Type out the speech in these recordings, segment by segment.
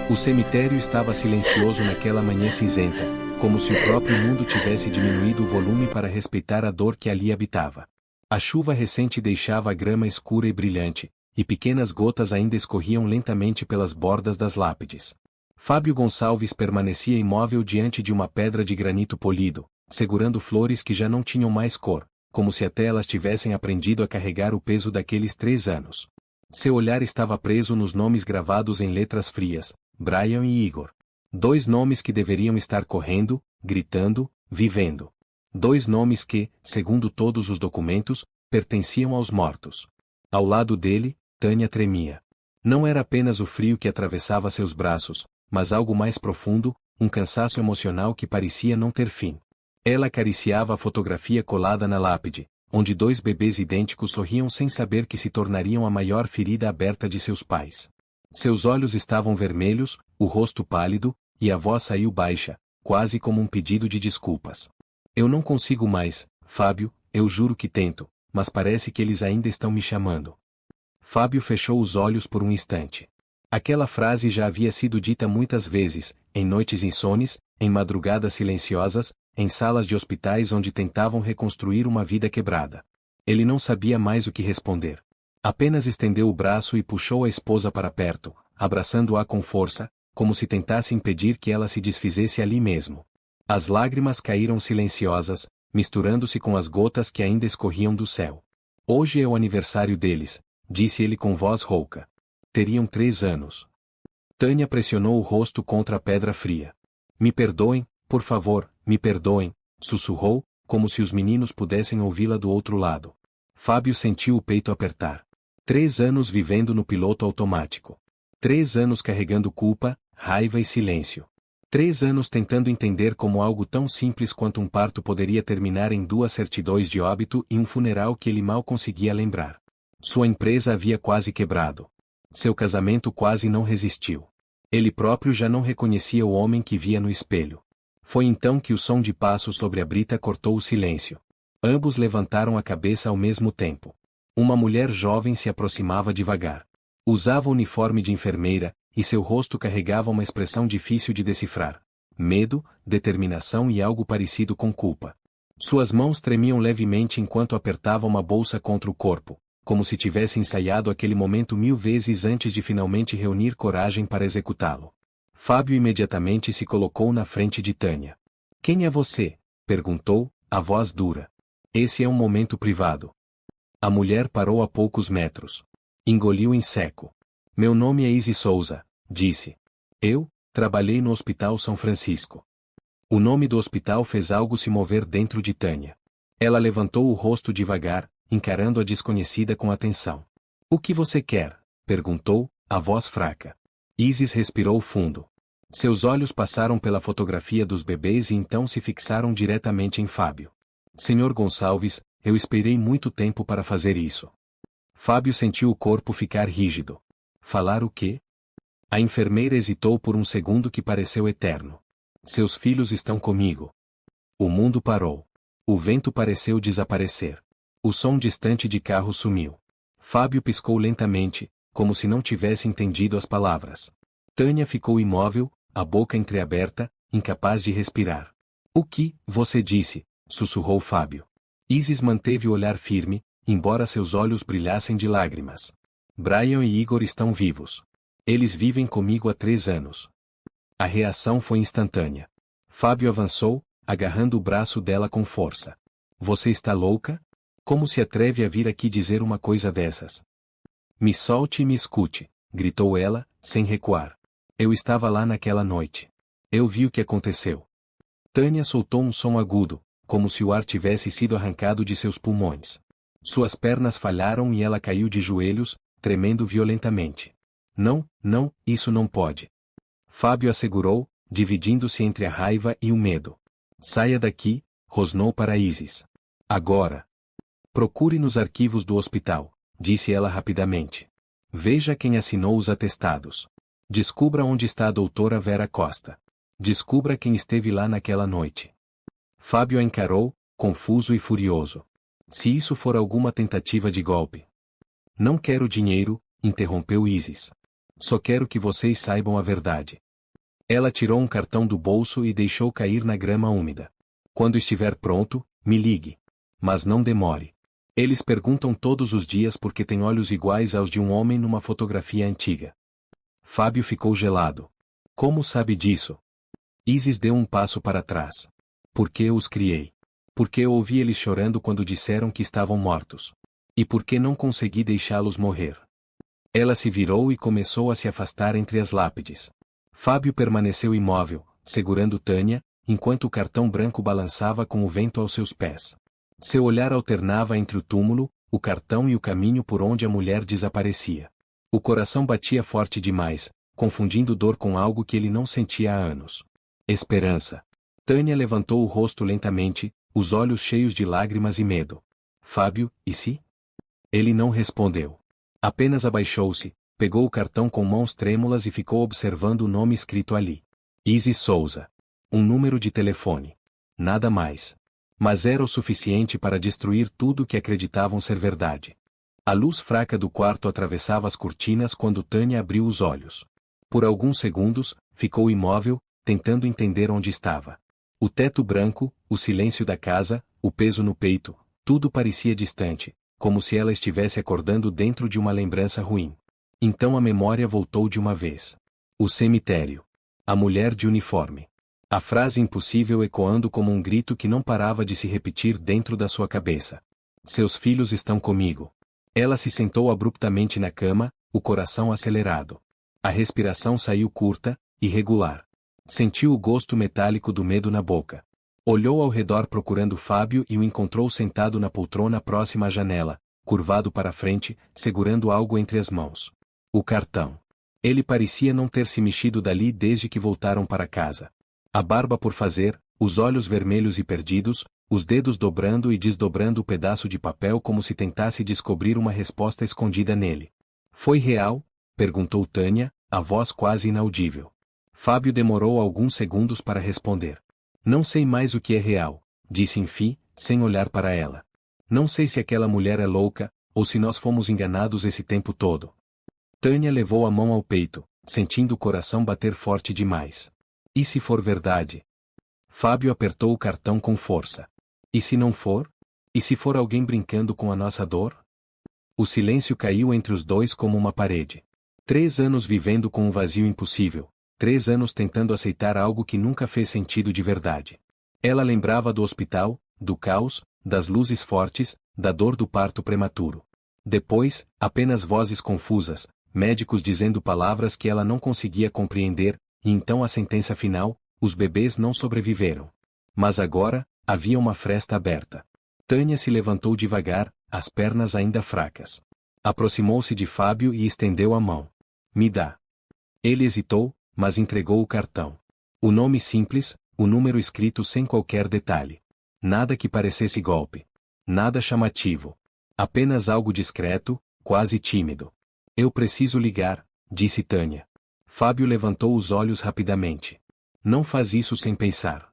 O cemitério estava silencioso naquela manhã cinzenta, como se o próprio mundo tivesse diminuído o volume para respeitar a dor que ali habitava. A chuva recente deixava a grama escura e brilhante, e pequenas gotas ainda escorriam lentamente pelas bordas das lápides. Fábio Gonçalves permanecia imóvel diante de uma pedra de granito polido, segurando flores que já não tinham mais cor, como se até elas tivessem aprendido a carregar o peso daqueles 3 anos. Seu olhar estava preso nos nomes gravados em letras frias, Brian e Igor. 2 nomes que deveriam estar correndo, gritando, vivendo. 2 nomes que, segundo todos os documentos, pertenciam aos mortos. Ao lado dele, Tânia tremia. Não era apenas o frio que atravessava seus braços, mas algo mais profundo, um cansaço emocional que parecia não ter fim. Ela acariciava a fotografia colada na lápide, onde 2 bebês idênticos sorriam sem saber que se tornariam a maior ferida aberta de seus pais. Seus olhos estavam vermelhos, o rosto pálido, e a voz saiu baixa, quase como um pedido de desculpas. Eu não consigo mais, Fábio, eu juro que tento, mas parece que eles ainda estão me chamando. Fábio fechou os olhos por um instante. Aquela frase já havia sido dita muitas vezes, em noites insones, em madrugadas silenciosas, em salas de hospitais onde tentavam reconstruir uma vida quebrada. Ele não sabia mais o que responder. Apenas estendeu o braço e puxou a esposa para perto, abraçando-a com força, como se tentasse impedir que ela se desfizesse ali mesmo. As lágrimas caíram silenciosas, misturando-se com as gotas que ainda escorriam do céu. Hoje é o aniversário deles, disse ele com voz rouca. Teriam 3 anos. Tânia pressionou o rosto contra a pedra fria. Me perdoem, por favor, me perdoem, sussurrou, como se os meninos pudessem ouvi-la do outro lado. Fábio sentiu o peito apertar. 3 anos vivendo no piloto automático. 3 anos carregando culpa, raiva e silêncio. 3 anos tentando entender como algo tão simples quanto um parto poderia terminar em 2 certidões de óbito e um funeral que ele mal conseguia lembrar. Sua empresa havia quase quebrado. Seu casamento quase não resistiu. Ele próprio já não reconhecia o homem que via no espelho. Foi então que o som de passos sobre a brita cortou o silêncio. Ambos levantaram a cabeça ao mesmo tempo. Uma mulher jovem se aproximava devagar. Usava uniforme de enfermeira, e seu rosto carregava uma expressão difícil de decifrar. Medo, determinação e algo parecido com culpa. Suas mãos tremiam levemente enquanto apertava uma bolsa contra o corpo, como se tivesse ensaiado aquele momento 1000 vezes antes de finalmente reunir coragem para executá-lo. Fábio imediatamente se colocou na frente de Tânia. Quem é você? Perguntou, a voz dura. Esse é um momento privado. A mulher parou a poucos metros. Engoliu em seco. Meu nome é Izzy Souza, disse. Eu trabalhei no Hospital São Francisco. O nome do hospital fez algo se mover dentro de Tânia. Ela levantou o rosto devagar, encarando a desconhecida com atenção. O que você quer? Perguntou, a voz fraca. Isis respirou fundo. Seus olhos passaram pela fotografia dos bebês e então se fixaram diretamente em Fábio. Senhor Gonçalves, eu esperei muito tempo para fazer isso. Fábio sentiu o corpo ficar rígido. Falar o quê? A enfermeira hesitou por um segundo que pareceu eterno. Seus filhos estão comigo. O mundo parou. O vento pareceu desaparecer. O som distante de carro sumiu. Fábio piscou lentamente, como se não tivesse entendido as palavras. Tânia ficou imóvel, a boca entreaberta, incapaz de respirar. O que você disse? Sussurrou Fábio. Isis manteve o olhar firme, embora seus olhos brilhassem de lágrimas. Brian e Igor estão vivos. Eles vivem comigo há 3 anos. A reação foi instantânea. Fábio avançou, agarrando o braço dela com força. Você está louca? Como se atreve a vir aqui dizer uma coisa dessas? Me solte e me escute, gritou ela, sem recuar. Eu estava lá naquela noite. Eu vi o que aconteceu. Tânia soltou um som agudo, como se o ar tivesse sido arrancado de seus pulmões. Suas pernas falharam e ela caiu de joelhos, tremendo violentamente. Não, não, isso não pode. Fábio assegurou, dividindo-se entre a raiva e o medo. Saia daqui, rosnou para Isis. Agora. Procure nos arquivos do hospital, disse ela rapidamente. Veja quem assinou os atestados. Descubra onde está a doutora Vera Costa. Descubra quem esteve lá naquela noite. Fábio a encarou, confuso e furioso. Se isso for alguma tentativa de golpe. Não quero dinheiro, interrompeu Isis. Só quero que vocês saibam a verdade. Ela tirou um cartão do bolso e deixou cair na grama úmida. Quando estiver pronto, me ligue. Mas não demore. Eles perguntam todos os dias porque tem olhos iguais aos de um homem numa fotografia antiga. Fábio ficou gelado. Como sabe disso? Isis deu um passo para trás. Porque eu os criei. Porque eu ouvi eles chorando quando disseram que estavam mortos. E porque não consegui deixá-los morrer. Ela se virou e começou a se afastar entre as lápides. Fábio permaneceu imóvel, segurando Tânia, enquanto o cartão branco balançava com o vento aos seus pés. Seu olhar alternava entre o túmulo, o cartão e o caminho por onde a mulher desaparecia. O coração batia forte demais, confundindo dor com algo que ele não sentia há anos. Esperança. Tânia levantou o rosto lentamente, os olhos cheios de lágrimas e medo. Fábio, e se? Ele não respondeu. Apenas abaixou-se, pegou o cartão com mãos trêmulas e ficou observando o nome escrito ali. Isis Souza. Um número de telefone. Nada mais. Mas era o suficiente para destruir tudo que acreditavam ser verdade. A luz fraca do quarto atravessava as cortinas quando Tânia abriu os olhos. Por alguns segundos, ficou imóvel, tentando entender onde estava. O teto branco, o silêncio da casa, o peso no peito, tudo parecia distante, como se ela estivesse acordando dentro de uma lembrança ruim. Então a memória voltou de uma vez. O cemitério. A mulher de uniforme. A frase impossível ecoando como um grito que não parava de se repetir dentro da sua cabeça. Seus filhos estão comigo. Ela se sentou abruptamente na cama, o coração acelerado. A respiração saiu curta, irregular. Sentiu o gosto metálico do medo na boca. Olhou ao redor procurando Fábio e o encontrou sentado na poltrona próxima à janela, curvado para frente, segurando algo entre as mãos. O cartão. Ele parecia não ter se mexido dali desde que voltaram para casa. A barba por fazer, os olhos vermelhos e perdidos, os dedos dobrando e desdobrando o pedaço de papel como se tentasse descobrir uma resposta escondida nele. Foi real? Perguntou Tânia, a voz quase inaudível. Fábio demorou alguns segundos para responder. Não sei mais o que é real, disse enfim, sem olhar para ela. Não sei se aquela mulher é louca, ou se nós fomos enganados esse tempo todo. Tânia levou a mão ao peito, sentindo o coração bater forte demais. E se for verdade? Fábio apertou o cartão com força. E se não for? E se for alguém brincando com a nossa dor? O silêncio caiu entre os dois como uma parede. 3 anos vivendo com um vazio impossível. 3 anos tentando aceitar algo que nunca fez sentido de verdade. Ela lembrava do hospital, do caos, das luzes fortes, da dor do parto prematuro. Depois, apenas vozes confusas, médicos dizendo palavras que ela não conseguia compreender, e então a sentença final: os bebês não sobreviveram. Mas agora, havia uma fresta aberta. Tânia se levantou devagar, as pernas ainda fracas. Aproximou-se de Fábio e estendeu a mão. Me dá. Ele hesitou, mas entregou o cartão. O nome simples, o número escrito sem qualquer detalhe. Nada que parecesse golpe. Nada chamativo. Apenas algo discreto, quase tímido. Eu preciso ligar, disse Tânia. Fábio levantou os olhos rapidamente. Não faz isso sem pensar.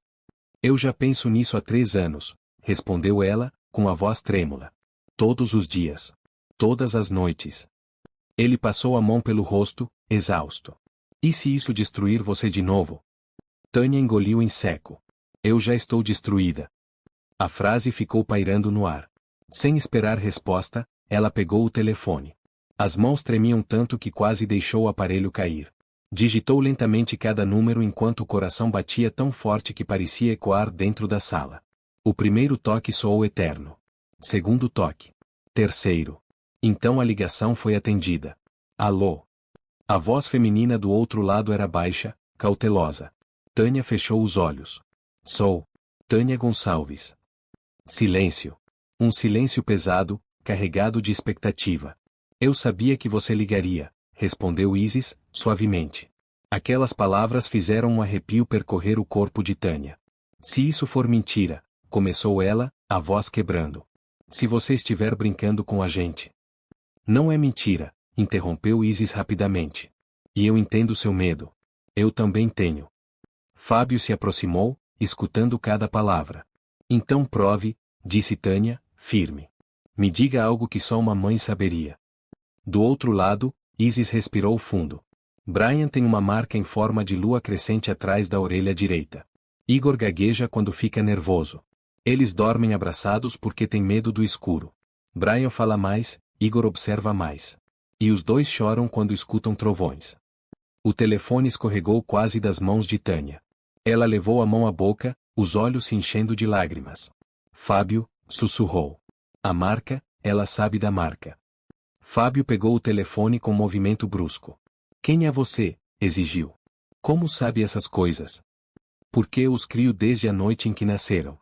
Eu já penso nisso há 3 anos, respondeu ela, com a voz trêmula. Todos os dias. Todas as noites. Ele passou a mão pelo rosto, exausto. E se isso destruir você de novo? Tânia engoliu em seco. Eu já estou destruída. A frase ficou pairando no ar. Sem esperar resposta, ela pegou o telefone. As mãos tremiam tanto que quase deixou o aparelho cair. Digitou lentamente cada número enquanto o coração batia tão forte que parecia ecoar dentro da sala. O primeiro toque soou eterno. Segundo toque. Terceiro. Então a ligação foi atendida. Alô? A voz feminina do outro lado era baixa, cautelosa. Tânia fechou os olhos. Sou Tânia Gonçalves. Silêncio. Um silêncio pesado, carregado de expectativa. Eu sabia que você ligaria, respondeu Isis, suavemente. Aquelas palavras fizeram um arrepio percorrer o corpo de Tânia. Se isso for mentira, começou ela, a voz quebrando. Se você estiver brincando com a gente. Não é mentira, interrompeu Isis rapidamente. E eu entendo seu medo. Eu também tenho. Fábio se aproximou, escutando cada palavra. Então prove, disse Tânia, firme. Me diga algo que só uma mãe saberia. Do outro lado, Isis respirou fundo. Brian tem uma marca em forma de lua crescente atrás da orelha direita. Igor gagueja quando fica nervoso. Eles dormem abraçados porque têm medo do escuro. Brian fala mais, Igor observa mais. E os dois choram quando escutam trovões. O telefone escorregou quase das mãos de Tânia. Ela levou a mão à boca, os olhos se enchendo de lágrimas. Fábio, sussurrou. A marca, ela sabe da marca. Fábio pegou o telefone com um movimento brusco. Quem é você? Exigiu. Como sabe essas coisas? Porque eu os crio desde a noite em que nasceram.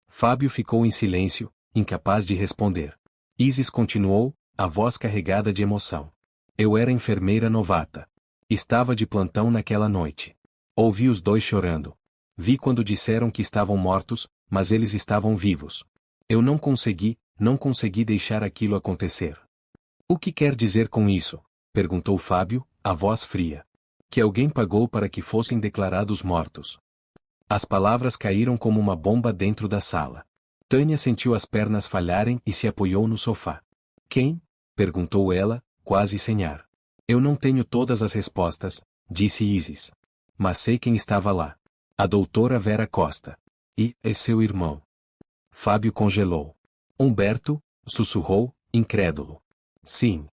Fábio ficou em silêncio, incapaz de responder. Isis continuou, a voz carregada de emoção. Eu era enfermeira novata. Estava de plantão naquela noite. Ouvi os dois chorando. Vi quando disseram que estavam mortos, mas eles estavam vivos. Eu não consegui deixar aquilo acontecer. O que quer dizer com isso? Perguntou Fábio, a voz fria. Que alguém pagou para que fossem declarados mortos. As palavras caíram como uma bomba dentro da sala. Tânia sentiu as pernas falharem e se apoiou no sofá. Quem? Perguntou ela, quase sem ar. Eu não tenho todas as respostas, disse Isis. Mas sei quem estava lá. A doutora Vera Costa. E, é seu irmão. Fábio congelou. Humberto, sussurrou, incrédulo. Sim.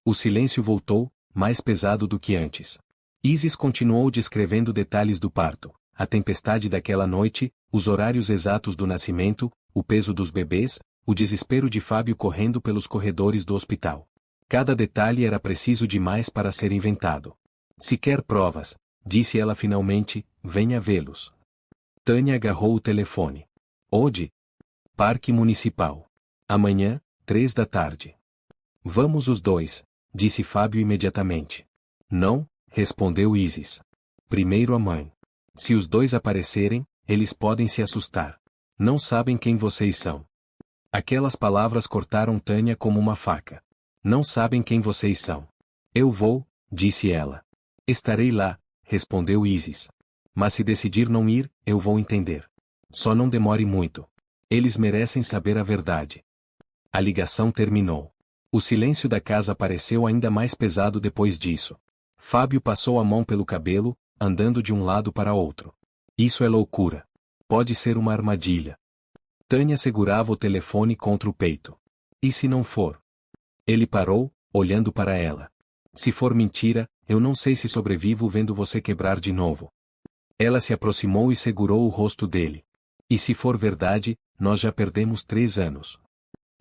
O silêncio voltou, mais pesado do que antes. Isis continuou descrevendo detalhes do parto, a tempestade daquela noite, os horários exatos do nascimento, o peso dos bebês, o desespero de Fábio correndo pelos corredores do hospital. Cada detalhe era preciso demais para ser inventado. Se quer provas, disse ela finalmente, venha vê-los. Tânia agarrou o telefone. Onde? Parque Municipal. Amanhã, 3 da tarde. Vamos os dois, disse Fábio imediatamente. Não, respondeu Isis. Primeiro a mãe. Se os dois aparecerem, eles podem se assustar. Não sabem quem vocês são. Aquelas palavras cortaram Tânia como uma faca. Não sabem quem vocês são. Eu vou, disse ela. Estarei lá, respondeu Isis. Mas se decidir não ir, eu vou entender. Só não demore muito. Eles merecem saber a verdade. A ligação terminou. O silêncio da casa pareceu ainda mais pesado depois disso. Fábio passou a mão pelo cabelo, andando de um lado para outro. Isso é loucura. Pode ser uma armadilha. Tânia segurava o telefone contra o peito. E se não for? Ele parou, olhando para ela. Se for mentira, eu não sei se sobrevivo vendo você quebrar de novo. Ela se aproximou e segurou o rosto dele. E se for verdade, nós já perdemos 3 anos.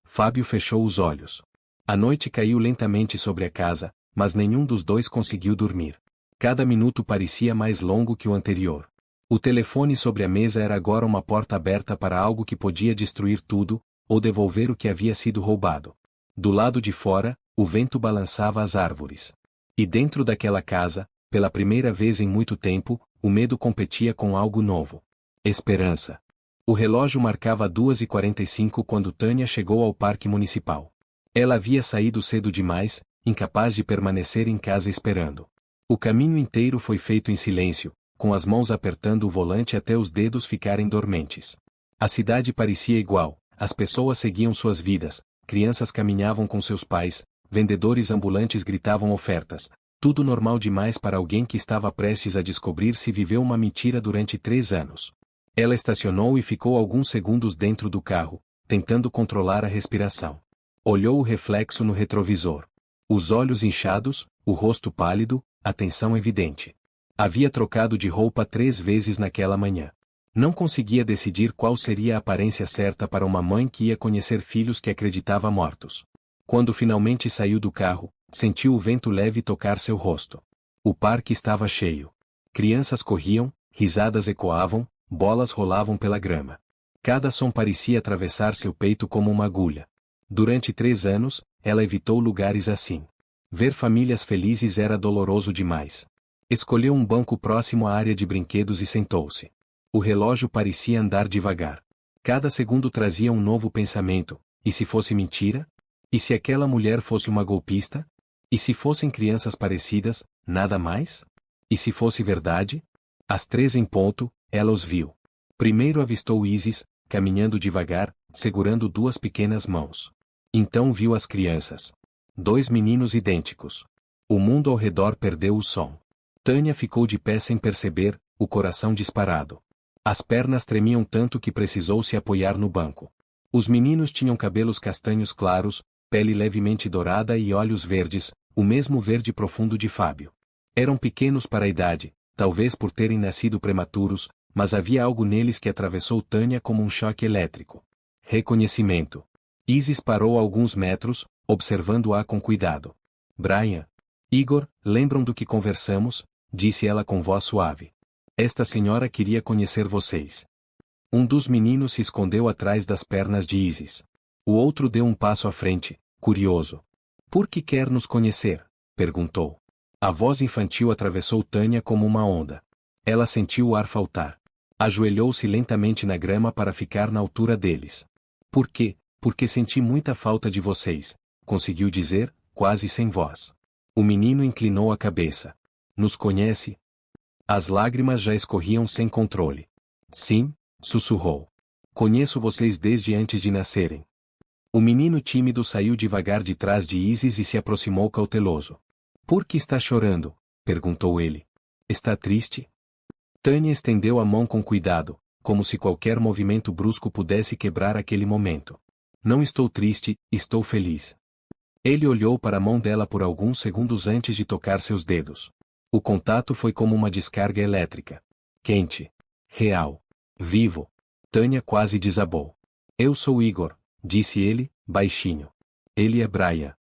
Fábio fechou os olhos. A noite caiu lentamente sobre a casa, mas nenhum dos dois conseguiu dormir. Cada minuto parecia mais longo que o anterior. O telefone sobre a mesa era agora uma porta aberta para algo que podia destruir tudo, ou devolver o que havia sido roubado. Do lado de fora, o vento balançava as árvores. E dentro daquela casa, pela primeira vez em muito tempo, o medo competia com algo novo. Esperança. O relógio marcava 2h45 quando Tânia chegou ao parque municipal. Ela havia saído cedo demais, incapaz de permanecer em casa esperando. O caminho inteiro foi feito em silêncio, com as mãos apertando o volante até os dedos ficarem dormentes. A cidade parecia igual, as pessoas seguiam suas vidas, crianças caminhavam com seus pais, vendedores ambulantes gritavam ofertas, tudo normal demais para alguém que estava prestes a descobrir se viveu uma mentira durante 3 anos. Ela estacionou e ficou alguns segundos dentro do carro, tentando controlar a respiração. Olhou o reflexo no retrovisor. Os olhos inchados, o rosto pálido, a tensão evidente. Havia trocado de roupa 3 vezes naquela manhã. Não conseguia decidir qual seria a aparência certa para uma mãe que ia conhecer filhos que acreditava mortos. Quando finalmente saiu do carro, sentiu o vento leve tocar seu rosto. O parque estava cheio. Crianças corriam, risadas ecoavam, bolas rolavam pela grama. Cada som parecia atravessar seu peito como uma agulha. Durante 3 anos, ela evitou lugares assim. Ver famílias felizes era doloroso demais. Escolheu um banco próximo à área de brinquedos e sentou-se. O relógio parecia andar devagar. Cada segundo trazia um novo pensamento. E se fosse mentira? E se aquela mulher fosse uma golpista? E se fossem crianças parecidas, nada mais? E se fosse verdade? Às 3 em ponto, ela os viu. Primeiro avistou Isis, caminhando devagar, segurando 2 pequenas mãos. Então viu as crianças. 2 meninos idênticos. O mundo ao redor perdeu o som. Tânia ficou de pé sem perceber, o coração disparado. As pernas tremiam tanto que precisou se apoiar no banco. Os meninos tinham cabelos castanhos claros, pele levemente dourada e olhos verdes, o mesmo verde profundo de Fábio. Eram pequenos para a idade, talvez por terem nascido prematuros, mas havia algo neles que atravessou Tânia como um choque elétrico. Reconhecimento. Isis parou a alguns metros, observando-a com cuidado. Brian. Igor, lembram do que conversamos? Disse ela com voz suave. Esta senhora queria conhecer vocês. Um dos meninos se escondeu atrás das pernas de Isis. O outro deu um passo à frente, curioso. Por que quer nos conhecer? Perguntou. A voz infantil atravessou Tânia como uma onda. Ela sentiu o ar faltar. Ajoelhou-se lentamente na grama para ficar na altura deles. Por quê? Porque senti muita falta de vocês, conseguiu dizer, quase sem voz. O menino inclinou a cabeça. Nos conhece? As lágrimas já escorriam sem controle. Sim, sussurrou. Conheço vocês desde antes de nascerem. O menino tímido saiu devagar de trás de Isis e se aproximou cauteloso. Por que está chorando? Perguntou ele. Está triste? Tânia estendeu a mão com cuidado, como se qualquer movimento brusco pudesse quebrar aquele momento. Não estou triste, estou feliz. Ele olhou para a mão dela por alguns segundos antes de tocar seus dedos. O contato foi como uma descarga elétrica. Quente. Real. Vivo. Tânia quase desabou. Eu sou Igor, disse ele, baixinho. Ele é Brian.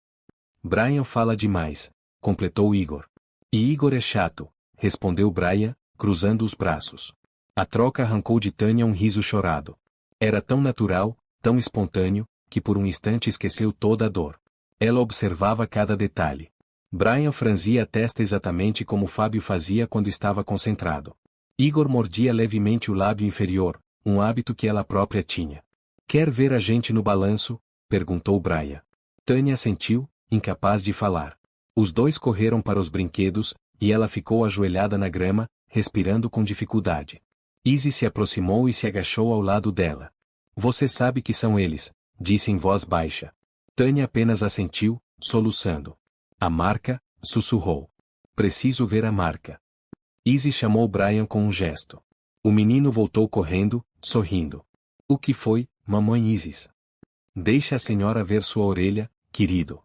Brian fala demais, completou Igor. E Igor é chato, respondeu Brian, cruzando os braços. A troca arrancou de Tânia um riso chorado. Era tão natural, tão espontâneo, que por um instante esqueceu toda a dor. Ela observava cada detalhe. Brian franzia a testa exatamente como Fábio fazia quando estava concentrado. Igor mordia levemente o lábio inferior, um hábito que ela própria tinha. Quer ver a gente no balanço? Perguntou Brian. Tânia assentiu, incapaz de falar. Os dois correram para os brinquedos, e ela ficou ajoelhada na grama, respirando com dificuldade. Isis se aproximou e se agachou ao lado dela. Você sabe que são eles, disse em voz baixa. Tânia apenas assentiu, soluçando. A marca, sussurrou. Preciso ver a marca. Isis chamou Brian com um gesto. O menino voltou correndo, sorrindo. O que foi, mamãe Isis? Deixa a senhora ver sua orelha, querido.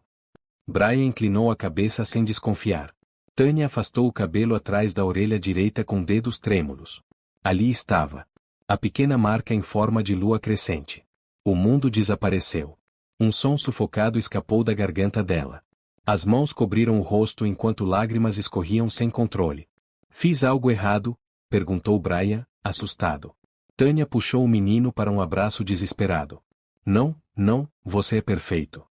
Brian inclinou a cabeça sem desconfiar. Tânia afastou o cabelo atrás da orelha direita com dedos trêmulos. Ali estava. A pequena marca em forma de lua crescente. O mundo desapareceu. Um som sufocado escapou da garganta dela. As mãos cobriram o rosto enquanto lágrimas escorriam sem controle. Fiz algo errado? Perguntou Brian, assustado. Tânia puxou o menino para um abraço desesperado. Não, não, você é perfeito.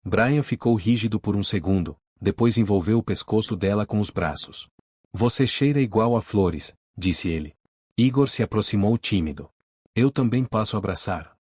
Brian ficou rígido por um segundo, depois envolveu o pescoço dela com os braços. Você cheira igual a flores, disse ele. Igor se aproximou tímido. Eu também posso abraçar.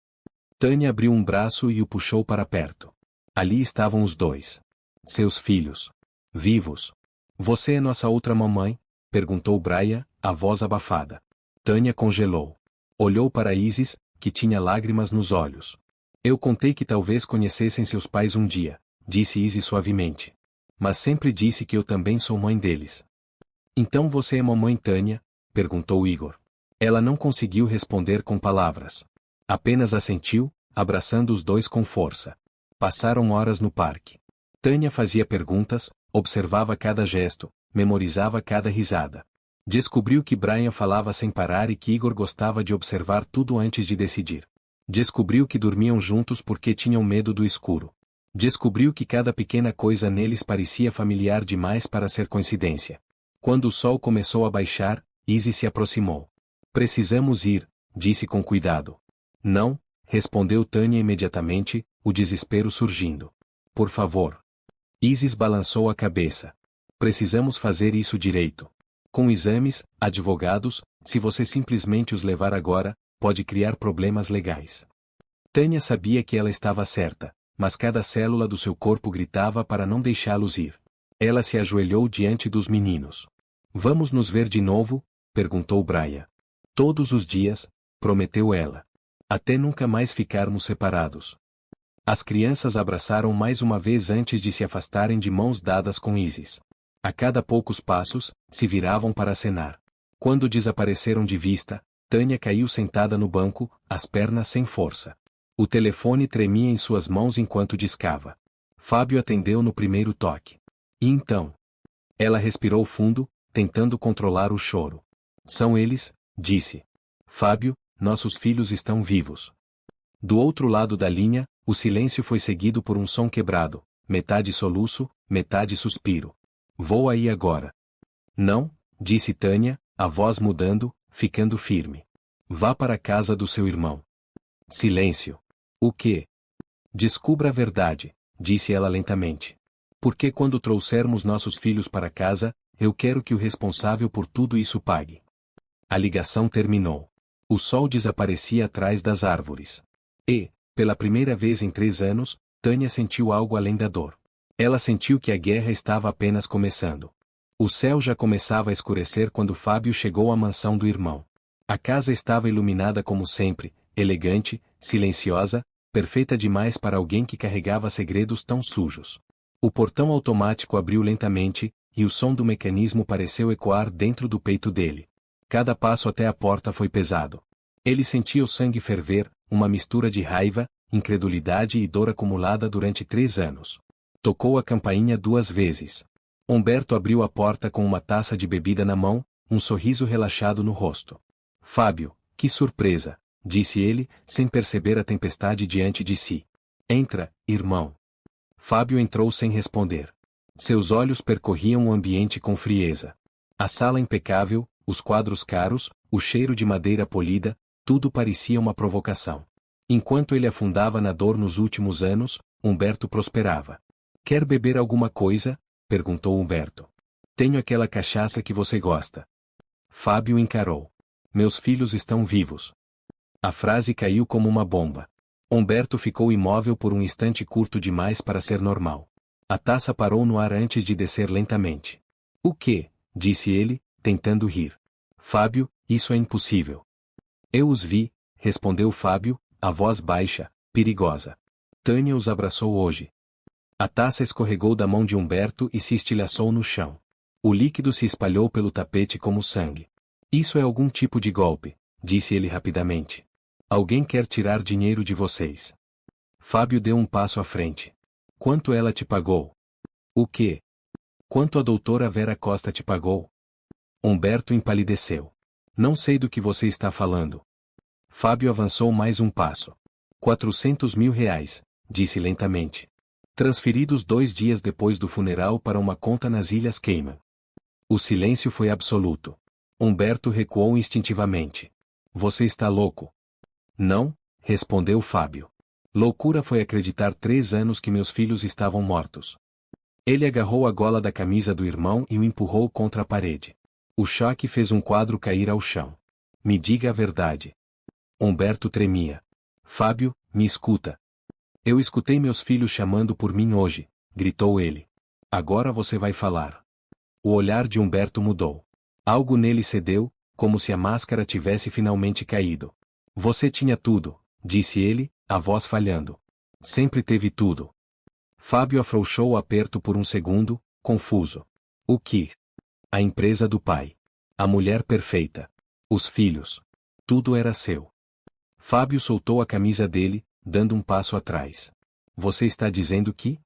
Tânia abriu um braço e o puxou para perto. Ali estavam os dois. Seus filhos. Vivos. Você é nossa outra mamãe? Perguntou Brian, a voz abafada. Tânia congelou. Olhou para Isis, que tinha lágrimas nos olhos. Eu contei que talvez conhecessem seus pais um dia, disse Isis suavemente. Mas sempre disse que eu também sou mãe deles. Então você é mamãe Tânia? Perguntou Igor. Ela não conseguiu responder com palavras. Apenas assentiu, abraçando os dois com força. Passaram horas no parque. Tânia fazia perguntas, observava cada gesto, memorizava cada risada. Descobriu que Brian falava sem parar e que Igor gostava de observar tudo antes de decidir. Descobriu que dormiam juntos porque tinham medo do escuro. Descobriu que cada pequena coisa neles parecia familiar demais para ser coincidência. Quando o sol começou a baixar, Isis se aproximou. Precisamos ir, disse com cuidado. Não, respondeu Tânia imediatamente, o desespero surgindo. Por favor. Isis balançou a cabeça. Precisamos fazer isso direito. Com exames, advogados, se você simplesmente os levar agora, pode criar problemas legais. Tânia sabia que ela estava certa, mas cada célula do seu corpo gritava para não deixá-los ir. Ela se ajoelhou diante dos meninos. Vamos nos ver de novo? Perguntou Brian. Todos os dias, prometeu ela. Até nunca mais ficarmos separados. As crianças abraçaram mais uma vez antes de se afastarem de mãos dadas com Isis. A cada poucos passos, se viravam para acenar. Quando desapareceram de vista, Tânia caiu sentada no banco, as pernas sem força. O telefone tremia em suas mãos enquanto discava. Fábio atendeu no primeiro toque. E então? Ela respirou fundo, tentando controlar o choro. São eles, disse. Fábio, nossos filhos estão vivos. Do outro lado da linha, o silêncio foi seguido por um som quebrado, metade soluço, metade suspiro. Vou aí agora. Não, disse Tânia, a voz mudando, ficando firme. Vá para a casa do seu irmão. Silêncio. O quê? Descubra a verdade, disse ela lentamente. Porque quando trouxermos nossos filhos para casa, eu quero que o responsável por tudo isso pague. A ligação terminou. O sol desaparecia atrás das árvores. E, pela primeira vez em 3 anos, Tânia sentiu algo além da dor. Ela sentiu que a guerra estava apenas começando. O céu já começava a escurecer quando Fábio chegou à mansão do irmão. A casa estava iluminada como sempre, elegante, silenciosa, perfeita demais para alguém que carregava segredos tão sujos. O portão automático abriu lentamente, e o som do mecanismo pareceu ecoar dentro do peito dele. Cada passo até a porta foi pesado. Ele sentia o sangue ferver, uma mistura de raiva, incredulidade e dor acumulada durante 3 anos. Tocou a campainha 2 vezes. Humberto abriu a porta com uma taça de bebida na mão, um sorriso relaxado no rosto. Fábio, que surpresa, disse ele, sem perceber a tempestade diante de si. Entra, irmão. Fábio entrou sem responder. Seus olhos percorriam o ambiente com frieza. A sala impecável, os quadros caros, o cheiro de madeira polida, tudo parecia uma provocação. Enquanto ele afundava na dor nos últimos anos, Humberto prosperava. Quer beber alguma coisa? Perguntou Humberto. Tenho aquela cachaça que você gosta. Fábio encarou. Meus filhos estão vivos. A frase caiu como uma bomba. Humberto ficou imóvel por um instante curto demais para ser normal. A taça parou no ar antes de descer lentamente. O quê? Disse ele, tentando rir. Fábio, isso é impossível. Eu os vi, respondeu Fábio, a voz baixa, perigosa. Tânia os abraçou hoje. A taça escorregou da mão de Humberto e se estilhaçou no chão. O líquido se espalhou pelo tapete como sangue. Isso é algum tipo de golpe, disse ele rapidamente. Alguém quer tirar dinheiro de vocês. Fábio deu um passo à frente. Quanto ela te pagou? O quê? Quanto a doutora Vera Costa te pagou? Humberto empalideceu. Não sei do que você está falando. Fábio avançou mais um passo. 400 mil reais, disse lentamente. Transferidos 2 dias depois do funeral para uma conta nas Ilhas Cayman. O silêncio foi absoluto. Humberto recuou instintivamente. Você está louco? Não, respondeu Fábio. Loucura foi acreditar 3 anos que meus filhos estavam mortos. Ele agarrou a gola da camisa do irmão e o empurrou contra a parede. O choque fez um quadro cair ao chão. Me diga a verdade. Humberto tremia. Fábio, me escuta. Eu escutei meus filhos chamando por mim hoje, gritou ele. Agora você vai falar. O olhar de Humberto mudou. Algo nele cedeu, como se a máscara tivesse finalmente caído. Você tinha tudo, disse ele, a voz falhando. Sempre teve tudo. Fábio afrouxou o aperto por um segundo, confuso. O que? A empresa do pai. A mulher perfeita. Os filhos. Tudo era seu. Fábio soltou a camisa dele, dando um passo atrás. Você está dizendo que?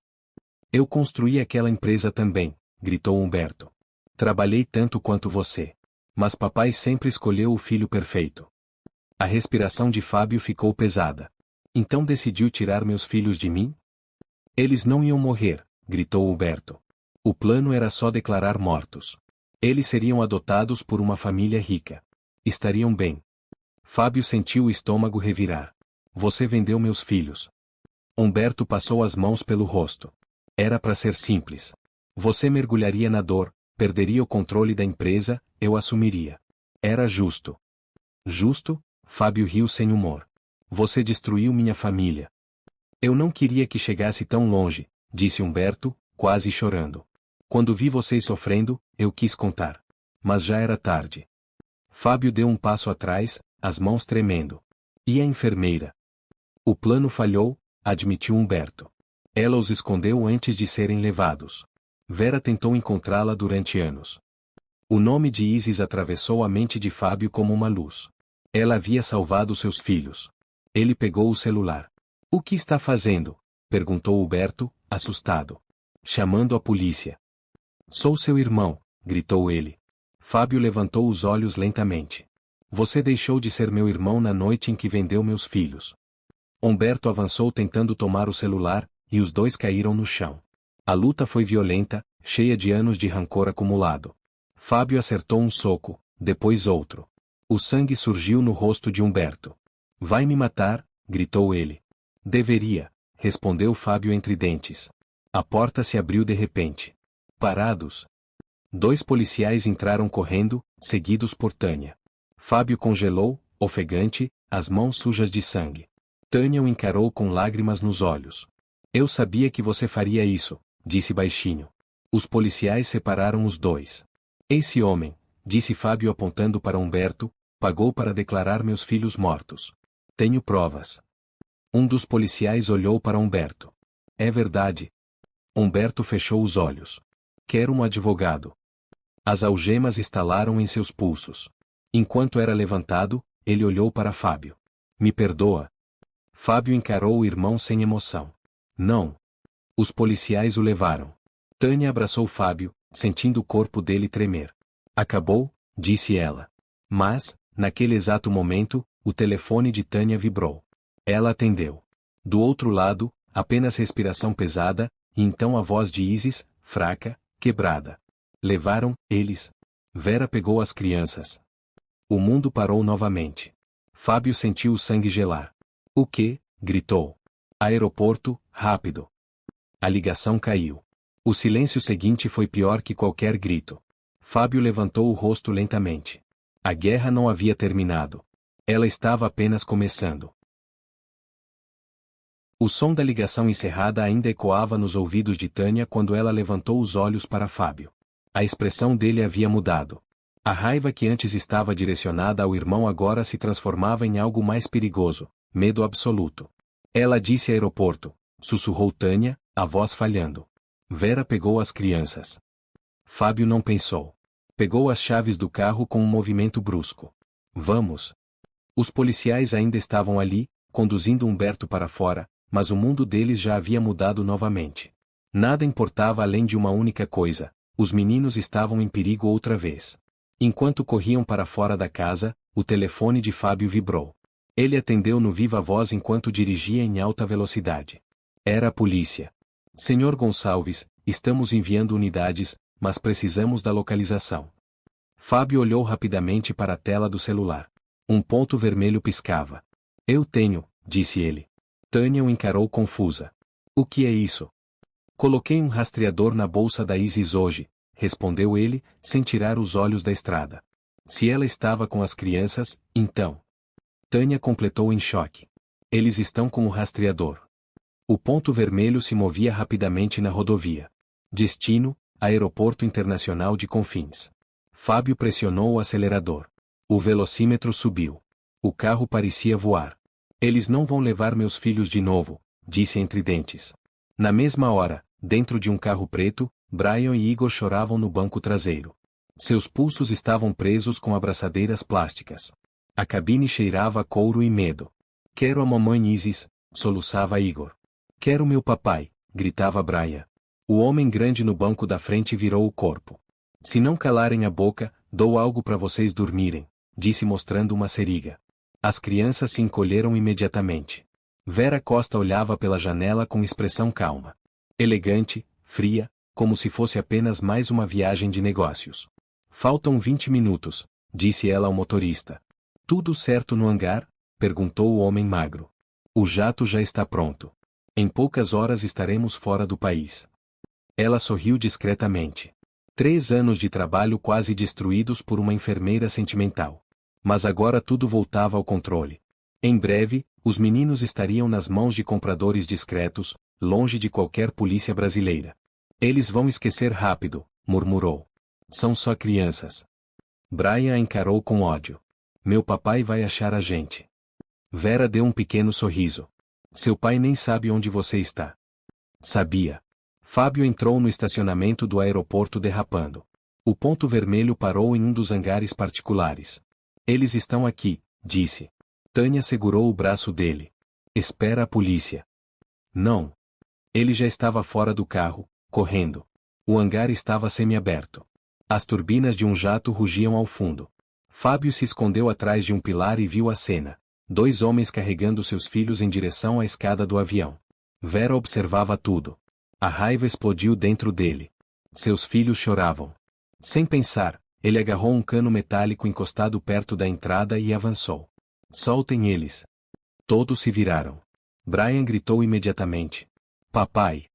Eu construí aquela empresa também, gritou Humberto. Trabalhei tanto quanto você. Mas papai sempre escolheu o filho perfeito. A respiração de Fábio ficou pesada. Então decidiu tirar meus filhos de mim? Eles não iam morrer, gritou Humberto. O plano era só declarar mortos. Eles seriam adotados por uma família rica. Estariam bem. Fábio sentiu o estômago revirar. Você vendeu meus filhos. Humberto passou as mãos pelo rosto. Era para ser simples. Você mergulharia na dor, perderia o controle da empresa, eu assumiria. Era justo. Justo? Fábio riu sem humor. Você destruiu minha família. Eu não queria que chegasse tão longe, disse Humberto, quase chorando. Quando vi vocês sofrendo, eu quis contar. Mas já era tarde. Fábio deu um passo atrás, as mãos tremendo. E a enfermeira? O plano falhou, admitiu Humberto. Ela os escondeu antes de serem levados. Vera tentou encontrá-la durante anos. O nome de Isis atravessou a mente de Fábio como uma luz. Ela havia salvado seus filhos. Ele pegou o celular. O que está fazendo? Perguntou Humberto, assustado. Chamando a polícia. Sou seu irmão, gritou ele. Fábio levantou os olhos lentamente. Você deixou de ser meu irmão na noite em que vendeu meus filhos. Humberto avançou tentando tomar o celular, e os dois caíram no chão. A luta foi violenta, cheia de anos de rancor acumulado. Fábio acertou um soco, depois outro. O sangue surgiu no rosto de Humberto. Vai me matar? Gritou ele. Deveria, respondeu Fábio entre dentes. A porta se abriu de repente. Parados. 2 policiais entraram correndo, seguidos por Tânia. Fábio congelou, ofegante, as mãos sujas de sangue. Tânia o encarou com lágrimas nos olhos. Eu sabia que você faria isso, disse baixinho. Os policiais separaram os dois. Esse homem, disse Fábio apontando para Humberto, pagou para declarar meus filhos mortos. Tenho provas. Um dos policiais olhou para Humberto. É verdade. Humberto fechou os olhos. Quero um advogado. As algemas estalaram em seus pulsos. Enquanto era levantado, ele olhou para Fábio. Me perdoa. Fábio encarou o irmão sem emoção. Não. Os policiais o levaram. Tânia abraçou Fábio, sentindo o corpo dele tremer. Acabou, disse ela. Mas, naquele exato momento, o telefone de Tânia vibrou. Ela atendeu. Do outro lado, apenas respiração pesada, e então a voz de Isis, fraca, quebrada. Levaram, eles. Vera pegou as crianças. O mundo parou novamente. Fábio sentiu o sangue gelar. O quê? Gritou. Aeroporto, rápido. A ligação caiu. O silêncio seguinte foi pior que qualquer grito. Fábio levantou o rosto lentamente. A guerra não havia terminado. Ela estava apenas começando. O som da ligação encerrada ainda ecoava nos ouvidos de Tânia quando ela levantou os olhos para Fábio. A expressão dele havia mudado. A raiva que antes estava direcionada ao irmão agora se transformava em algo mais perigoso, medo absoluto. Ela disse aeroporto, sussurrou Tânia, a voz falhando. Vera pegou as crianças. Fábio não pensou. Pegou as chaves do carro com um movimento brusco. Vamos. Os policiais ainda estavam ali, conduzindo Humberto para fora, mas o mundo deles já havia mudado novamente. Nada importava além de uma única coisa: os meninos estavam em perigo outra vez. Enquanto corriam para fora da casa, o telefone de Fábio vibrou. Ele atendeu no viva voz enquanto dirigia em alta velocidade. Era a polícia. Senhor Gonçalves, estamos enviando unidades, mas precisamos da localização. Fábio olhou rapidamente para a tela do celular. Um ponto vermelho piscava. Eu tenho, disse ele. Tânia o encarou confusa. O que é isso? Coloquei um rastreador na bolsa da Isis hoje, respondeu ele, sem tirar os olhos da estrada. Se ela estava com as crianças, então. Tânia completou em choque. Eles estão com o rastreador. O ponto vermelho se movia rapidamente na rodovia. Destino, Aeroporto Internacional de Confins. Fábio pressionou o acelerador. O velocímetro subiu. O carro parecia voar. Eles não vão levar meus filhos de novo, disse entre dentes. Na mesma hora, dentro de um carro preto, Brian e Igor choravam no banco traseiro. Seus pulsos estavam presos com abraçadeiras plásticas. A cabine cheirava a couro e medo. Quero a mamãe Isis, soluçava Igor. Quero meu papai, gritava Brian. O homem grande no banco da frente virou o corpo. Se não calarem a boca, dou algo para vocês dormirem, disse mostrando uma seringa. As crianças se encolheram imediatamente. Vera Costa olhava pela janela com expressão calma. Elegante, fria, como se fosse apenas mais uma viagem de negócios. Faltam 20 minutos, disse ela ao motorista. Tudo certo no hangar? Perguntou o homem magro. O jato já está pronto. Em poucas horas estaremos fora do país. Ela sorriu discretamente. 3 anos de trabalho quase destruídos por uma enfermeira sentimental. Mas agora tudo voltava ao controle. Em breve, os meninos estariam nas mãos de compradores discretos, longe de qualquer polícia brasileira. Eles vão esquecer rápido, murmurou. São só crianças. Brian a encarou com ódio. Meu papai vai achar a gente. Vera deu um pequeno sorriso. Seu pai nem sabe onde você está. Sabia. Fábio entrou no estacionamento do aeroporto derrapando. O ponto vermelho parou em um dos hangares particulares. Eles estão aqui, disse. Tânia segurou o braço dele. Espera a polícia. Não. Ele já estava fora do carro, correndo. O hangar estava semiaberto. As turbinas de um jato rugiam ao fundo. Fábio se escondeu atrás de um pilar e viu a cena. 2 homens carregando seus filhos em direção à escada do avião. Vera observava tudo. A raiva explodiu dentro dele. Seus filhos choravam. Sem pensar, ele agarrou um cano metálico encostado perto da entrada e avançou. Soltem eles. Todos se viraram. Brian gritou imediatamente. Papai.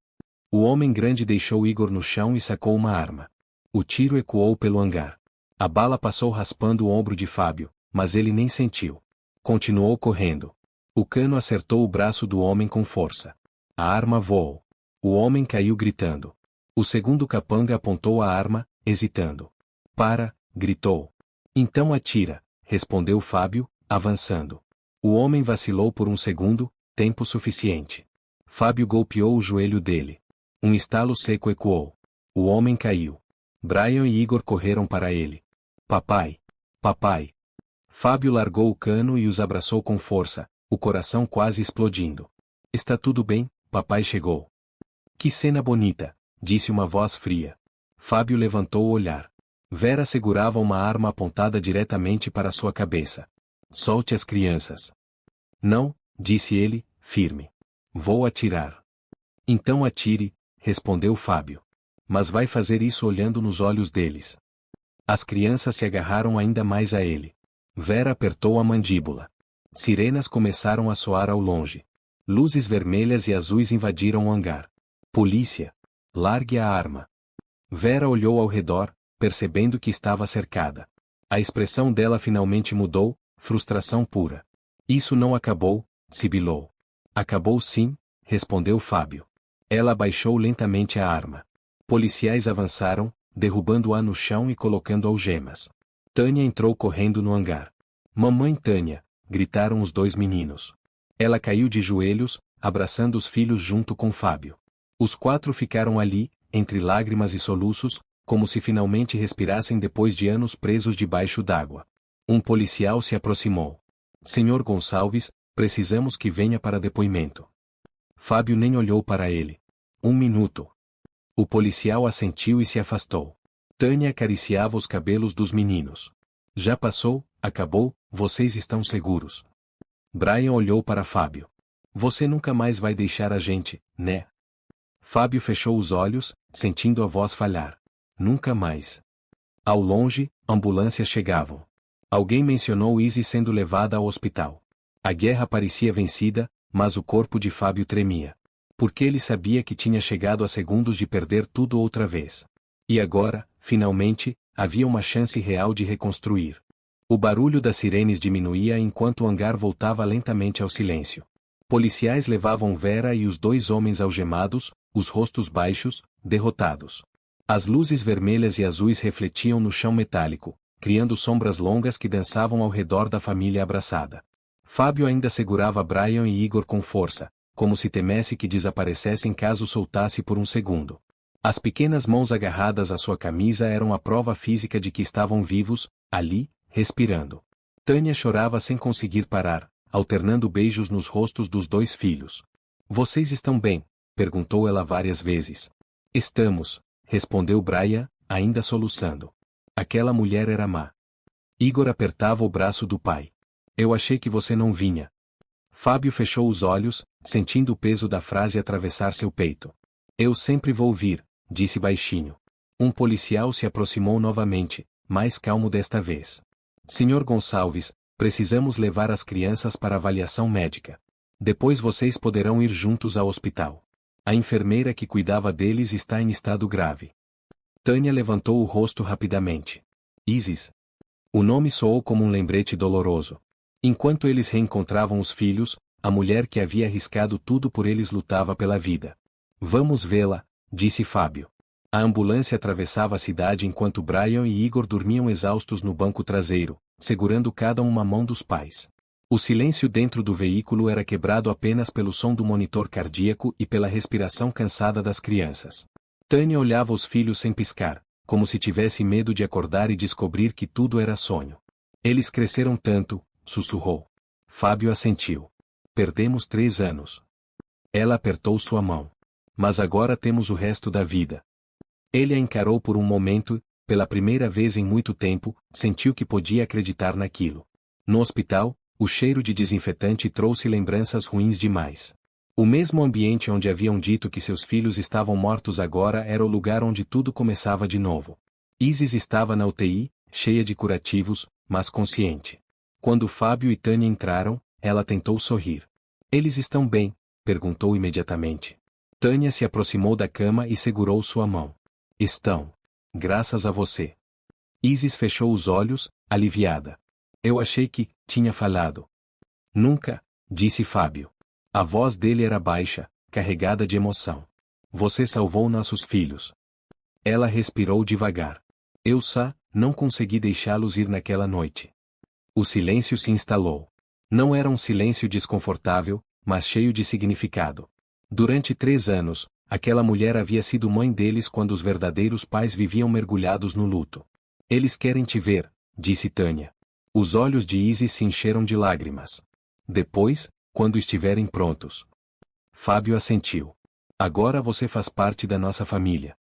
O homem grande deixou Igor no chão e sacou uma arma. O tiro ecoou pelo hangar. A bala passou raspando o ombro de Fábio, mas ele nem sentiu. Continuou correndo. O cano acertou o braço do homem com força. A arma voou. O homem caiu gritando. O segundo capanga apontou a arma, hesitando. Para, gritou. Então atira, respondeu Fábio, avançando. O homem vacilou por um segundo, tempo suficiente. Fábio golpeou o joelho dele. Um estalo seco ecoou. O homem caiu. Brian e Igor correram para ele. Papai. Papai. Fábio largou o cano e os abraçou com força, o coração quase explodindo. Está tudo bem, papai chegou. Que cena bonita, disse uma voz fria. Fábio levantou o olhar. Vera segurava uma arma apontada diretamente para sua cabeça. Solte as crianças. Não, disse ele, firme. Vou atirar. Então atire, respondeu Fábio. Mas vai fazer isso olhando nos olhos deles. As crianças se agarraram ainda mais a ele. Vera apertou a mandíbula. Sirenas começaram a soar ao longe. Luzes vermelhas e azuis invadiram o hangar. Polícia! Largue a arma. Vera olhou ao redor, percebendo que estava cercada. A expressão dela finalmente mudou, frustração pura. Isso não acabou, sibilou. Acabou sim, respondeu Fábio. Ela abaixou lentamente a arma. Policiais avançaram, derrubando-a no chão e colocando algemas. Tânia entrou correndo no hangar. Mamãe Tânia, gritaram os 2 meninos. Ela caiu de joelhos, abraçando os filhos junto com Fábio. Os 4 ficaram ali, entre lágrimas e soluços, como se finalmente respirassem depois de anos presos debaixo d'água. Um policial se aproximou. Senhor Gonçalves, precisamos que venha para depoimento. Fábio nem olhou para ele. 1 minuto. O policial assentiu e se afastou. Tânia acariciava os cabelos dos meninos. Já passou, acabou, vocês estão seguros. Brian olhou para Fábio. Você nunca mais vai deixar a gente, né? Fábio fechou os olhos, sentindo a voz falhar. Nunca mais. Ao longe, ambulâncias chegavam. Alguém mencionou Izzy sendo levada ao hospital. A guerra parecia vencida, mas o corpo de Fábio tremia. Porque ele sabia que tinha chegado a segundos de perder tudo outra vez. E agora, finalmente, havia uma chance real de reconstruir. O barulho das sirenes diminuía enquanto o hangar voltava lentamente ao silêncio. Policiais levavam Vera e os 2 homens algemados, os rostos baixos, derrotados. As luzes vermelhas e azuis refletiam no chão metálico, criando sombras longas que dançavam ao redor da família abraçada. Fábio ainda segurava Brian e Igor com força, como se temesse que desaparecessem caso soltasse por um segundo. As pequenas mãos agarradas à sua camisa eram a prova física de que estavam vivos, ali, respirando. Tânia chorava sem conseguir parar, alternando beijos nos rostos dos 2 filhos. Vocês estão bem? Perguntou ela várias vezes. Estamos, respondeu Brian, ainda soluçando. Aquela mulher era má. Igor apertava o braço do pai. Eu achei que você não vinha. Fábio fechou os olhos, sentindo o peso da frase atravessar seu peito. Eu sempre vou vir, disse baixinho. Um policial se aproximou novamente, mais calmo desta vez. Senhor Gonçalves, precisamos levar as crianças para avaliação médica. Depois vocês poderão ir juntos ao hospital. A enfermeira que cuidava deles está em estado grave. Tânia levantou o rosto rapidamente. Isis. O nome soou como um lembrete doloroso. Enquanto eles reencontravam os filhos, a mulher que havia arriscado tudo por eles lutava pela vida. Vamos vê-la, disse Fábio. A ambulância atravessava a cidade enquanto Brian e Igor dormiam exaustos no banco traseiro, segurando cada uma mão dos pais. O silêncio dentro do veículo era quebrado apenas pelo som do monitor cardíaco e pela respiração cansada das crianças. Tânia olhava os filhos sem piscar, como se tivesse medo de acordar e descobrir que tudo era sonho. Eles cresceram tanto, sussurrou. Fábio assentiu. Perdemos 3 anos. Ela apertou sua mão. Mas agora temos o resto da vida. Ele a encarou por um momento, pela primeira vez em muito tempo, sentiu que podia acreditar naquilo. No hospital, o cheiro de desinfetante trouxe lembranças ruins demais. O mesmo ambiente onde haviam dito que seus filhos estavam mortos agora era o lugar onde tudo começava de novo. Isis estava na UTI, cheia de curativos, mas consciente. Quando Fábio e Tânia entraram, ela tentou sorrir. Eles estão bem? Perguntou imediatamente. Tânia se aproximou da cama e segurou sua mão. Estão. Graças a você. Isis fechou os olhos, aliviada. Eu achei que tinha falhado. Nunca, disse Fábio. A voz dele era baixa, carregada de emoção. Você salvou nossos filhos. Ela respirou devagar. Eu não consegui deixá-los ir naquela noite. O silêncio se instalou. Não era um silêncio desconfortável, mas cheio de significado. Durante 3 anos, aquela mulher havia sido mãe deles quando os verdadeiros pais viviam mergulhados no luto. Eles querem te ver, disse Tânia. Os olhos de Isis se encheram de lágrimas. Depois, quando estiverem prontos. Fábio assentiu. Agora você faz parte da nossa família.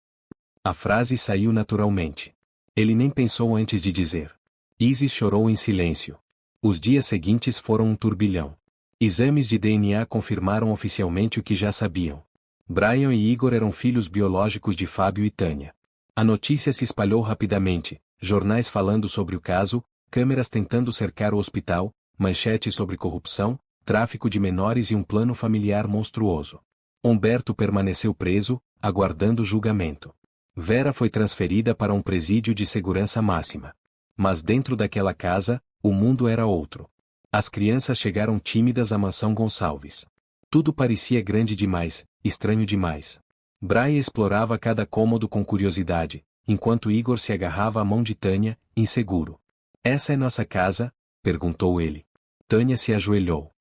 A frase saiu naturalmente. Ele nem pensou antes de dizer. Isis chorou em silêncio. Os dias seguintes foram um turbilhão. Exames de DNA confirmaram oficialmente o que já sabiam. Brian e Igor eram filhos biológicos de Fábio e Tânia. A notícia se espalhou rapidamente, jornais falando sobre o caso, câmeras tentando cercar o hospital, manchetes sobre corrupção, tráfico de menores e um plano familiar monstruoso. Humberto permaneceu preso, aguardando julgamento. Vera foi transferida para um presídio de segurança máxima. Mas dentro daquela casa, o mundo era outro. As crianças chegaram tímidas à mansão Gonçalves. Tudo parecia grande demais, estranho demais. Brian explorava cada cômodo com curiosidade, enquanto Igor se agarrava à mão de Tânia, inseguro. Essa é nossa casa? Perguntou ele. Tânia se ajoelhou.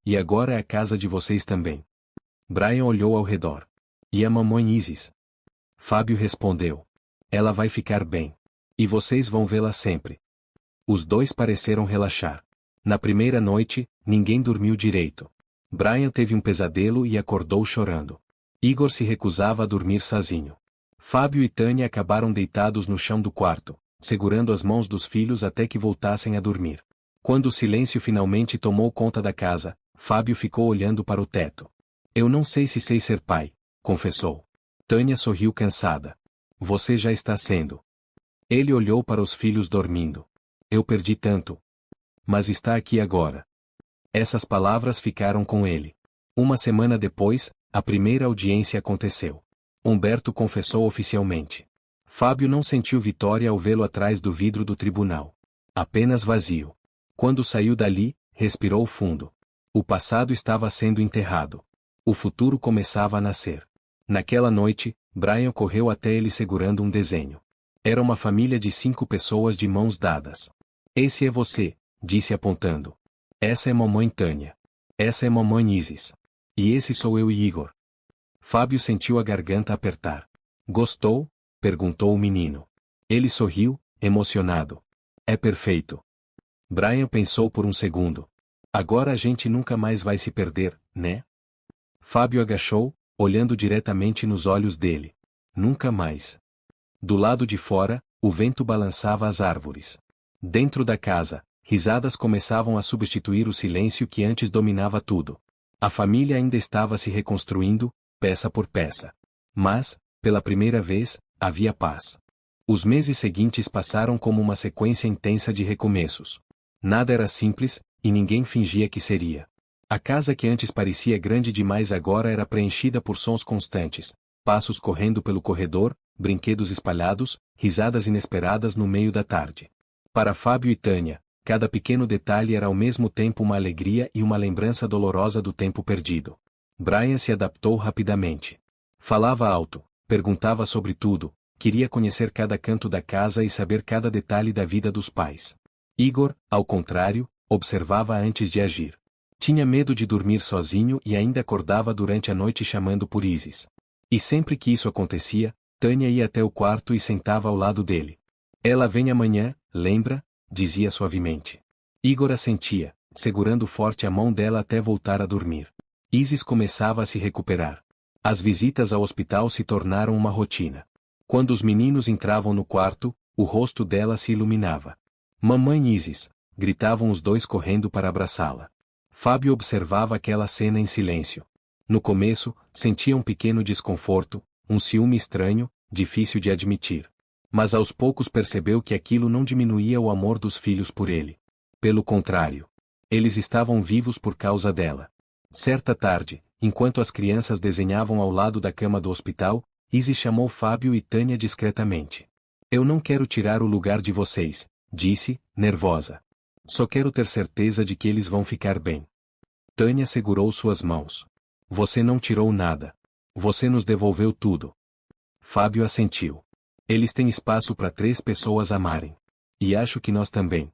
E agora é a casa de vocês também. Brian olhou ao redor. E a mamãe Isis? Fábio respondeu. Ela vai ficar bem. E vocês vão vê-la sempre. Os dois pareceram relaxar. Na primeira noite, ninguém dormiu direito. Brian teve um pesadelo e acordou chorando. Igor se recusava a dormir sozinho. Fábio e Tânia acabaram deitados no chão do quarto, segurando as mãos dos filhos até que voltassem a dormir. Quando o silêncio finalmente tomou conta da casa, Fábio ficou olhando para o teto. Eu não sei se sei ser pai, confessou. Tânia sorriu cansada. Você já está sendo. Ele olhou para os filhos dormindo. Eu perdi tanto. Mas está aqui agora. Essas palavras ficaram com ele. Uma semana depois, a primeira audiência aconteceu. Humberto confessou oficialmente. Fábio não sentiu vitória ao vê-lo atrás do vidro do tribunal. Apenas vazio. Quando saiu dali, respirou fundo. O passado estava sendo enterrado. O futuro começava a nascer. Naquela noite, Brian correu até ele segurando um desenho. Era uma família de 5 pessoas de mãos dadas. Esse é você, disse apontando. Essa é mamãe Tânia. Essa é mamãe Isis. E esse sou eu e Igor. Fábio sentiu a garganta apertar. Gostou? Perguntou o menino. Ele sorriu, emocionado. É perfeito. Brian pensou por um segundo. Agora a gente nunca mais vai se perder, né? Fábio agachou, olhando diretamente nos olhos dele. Nunca mais. Do lado de fora, o vento balançava as árvores. Dentro da casa, risadas começavam a substituir o silêncio que antes dominava tudo. A família ainda estava se reconstruindo, peça por peça. Mas, pela primeira vez, havia paz. Os meses seguintes passaram como uma sequência intensa de recomeços. Nada era simples, e ninguém fingia que seria. A casa que antes parecia grande demais agora era preenchida por sons constantes, passos correndo pelo corredor, brinquedos espalhados, risadas inesperadas no meio da tarde. Para Fábio e Tânia, cada pequeno detalhe era ao mesmo tempo uma alegria e uma lembrança dolorosa do tempo perdido. Brian se adaptou rapidamente. Falava alto, perguntava sobre tudo, queria conhecer cada canto da casa e saber cada detalhe da vida dos pais. Igor, ao contrário, Observava antes de agir. Tinha medo de dormir sozinho e ainda acordava durante a noite chamando por Isis. E sempre que isso acontecia, Tânia ia até o quarto e sentava ao lado dele. Ela vem amanhã, lembra? Dizia suavemente. Igor assentia, segurando forte a mão dela até voltar a dormir. Isis começava a se recuperar. As visitas ao hospital se tornaram uma rotina. Quando os meninos entravam no quarto, o rosto dela se iluminava. Mamãe Isis! Gritavam os dois correndo para abraçá-la. Fábio observava aquela cena em silêncio. No começo, sentia um pequeno desconforto, um ciúme estranho, difícil de admitir. Mas aos poucos percebeu que aquilo não diminuía o amor dos filhos por ele. Pelo contrário. Eles estavam vivos por causa dela. Certa tarde, enquanto as crianças desenhavam ao lado da cama do hospital, Isis chamou Fábio e Tânia discretamente. Eu não quero tirar o lugar de vocês, disse, nervosa. Só quero ter certeza de que eles vão ficar bem. Tânia segurou suas mãos. Você não tirou nada. Você nos devolveu tudo. Fábio assentiu. Eles têm espaço para 3 pessoas amarem. E acho que nós também.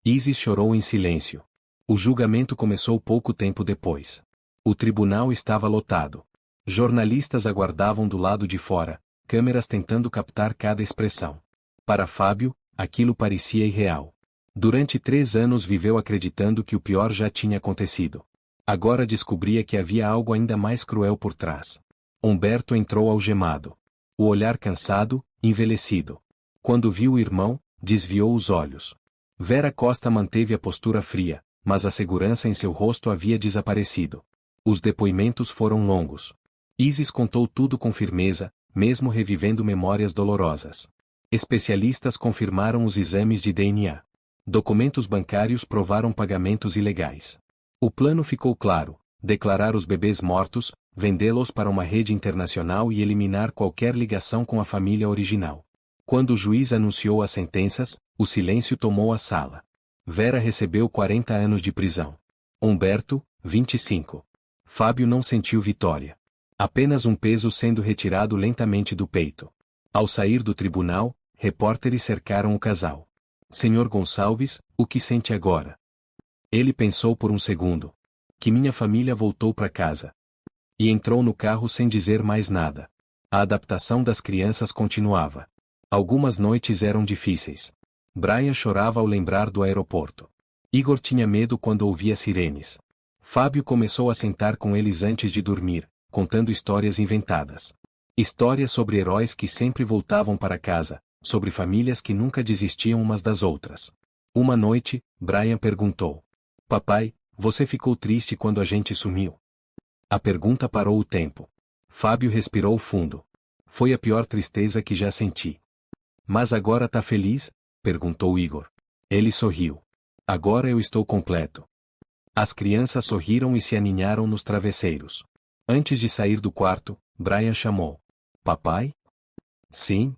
Isis chorou em silêncio. O julgamento começou pouco tempo depois. O tribunal estava lotado. Jornalistas aguardavam do lado de fora, câmeras tentando captar cada expressão. Para Fábio, aquilo parecia irreal. Durante 3 anos viveu acreditando que o pior já tinha acontecido. Agora descobria que havia algo ainda mais cruel por trás. Humberto entrou algemado. O olhar cansado, envelhecido. Quando viu o irmão, desviou os olhos. Vera Costa manteve a postura fria, mas a segurança em seu rosto havia desaparecido. Os depoimentos foram longos. Isis contou tudo com firmeza, mesmo revivendo memórias dolorosas. Especialistas confirmaram os exames de DNA. Documentos bancários provaram pagamentos ilegais. O plano ficou claro: declarar os bebês mortos, vendê-los para uma rede internacional e eliminar qualquer ligação com a família original. Quando o juiz anunciou as sentenças, o silêncio tomou a sala. Vera recebeu 40 anos de prisão. Humberto, 25. Fábio não sentiu vitória. Apenas um peso sendo retirado lentamente do peito. Ao sair do tribunal, repórteres cercaram o casal. Senhor Gonçalves, o que sente agora? Ele pensou por um segundo. Que minha família voltou para casa. E entrou no carro sem dizer mais nada. A adaptação das crianças continuava. Algumas noites eram difíceis. Brian chorava ao lembrar do aeroporto. Igor tinha medo quando ouvia sirenes. Fábio começou a sentar com eles antes de dormir, contando histórias inventadas. Histórias sobre heróis que sempre voltavam para casa, sobre famílias que nunca desistiam umas das outras. Uma noite, Brian perguntou: Papai, você ficou triste quando a gente sumiu? A pergunta parou o tempo. Fábio respirou fundo. Foi a pior tristeza que já senti. Mas agora tá feliz? Perguntou Igor. Ele sorriu. Agora eu estou completo. As crianças sorriram e se aninharam nos travesseiros. Antes de sair do quarto, Brian chamou: Papai? Sim?